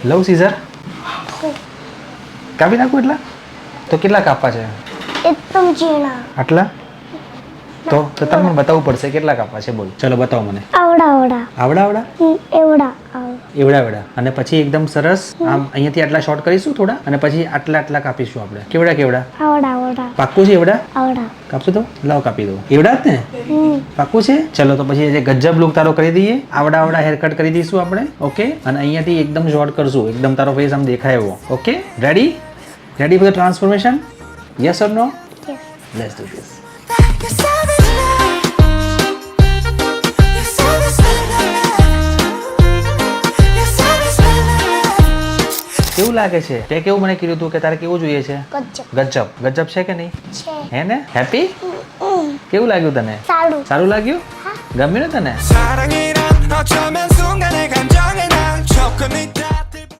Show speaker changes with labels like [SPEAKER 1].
[SPEAKER 1] લઉં સીઝર કાપી નાખું એટલા તો કેટલા કાપવા છે
[SPEAKER 2] એકદમ ઝીણા
[SPEAKER 1] આટલા તો તમને બતાવવું પડશે કેટલા કાપવા છે બોલ ચલો બતાવો મને
[SPEAKER 2] આવડા આવડા
[SPEAKER 1] આવડા આવડા
[SPEAKER 2] એવડા
[SPEAKER 1] એવડા એવડા અને પછી એકદમ સરસ આમ અહીંયાથી આટલા શોર્ટ કરીશું થોડા અને પછી આટલા આટલા કાપીશું આપણે કેવડા કેવડા
[SPEAKER 2] આવડા આવડા
[SPEAKER 1] પાક્કું છે એવડા
[SPEAKER 2] આવડા
[SPEAKER 1] કાપશું તો લાવ કાપી દો એવડા જ ને પાક્કું છે ચલો તો પછી જે ગજબ લુક તારો કરી દઈએ આવડા આવડા હેર કટ કરી દઈશું આપણે ઓકે અને અહીંયાથી એકદમ શોર્ટ કરશું એકદમ તારો ફેસ આમ દેખાય એવો okay ready ready for the transformation yes or no let's do this કેવું લાગે છે તે કેવું મને કીધું તું કે તારે કેવું જોઈએ છે ગજબ ગજબ છે કે નહીં
[SPEAKER 2] છે
[SPEAKER 1] હે ને હેપી કેવું લાગ્યું તને
[SPEAKER 2] સારું
[SPEAKER 1] સારું લાગ્યું ગમ્યું ને તને
[SPEAKER 3] 사랑이란 어쩌면 순간의 감정에 난 조금 있다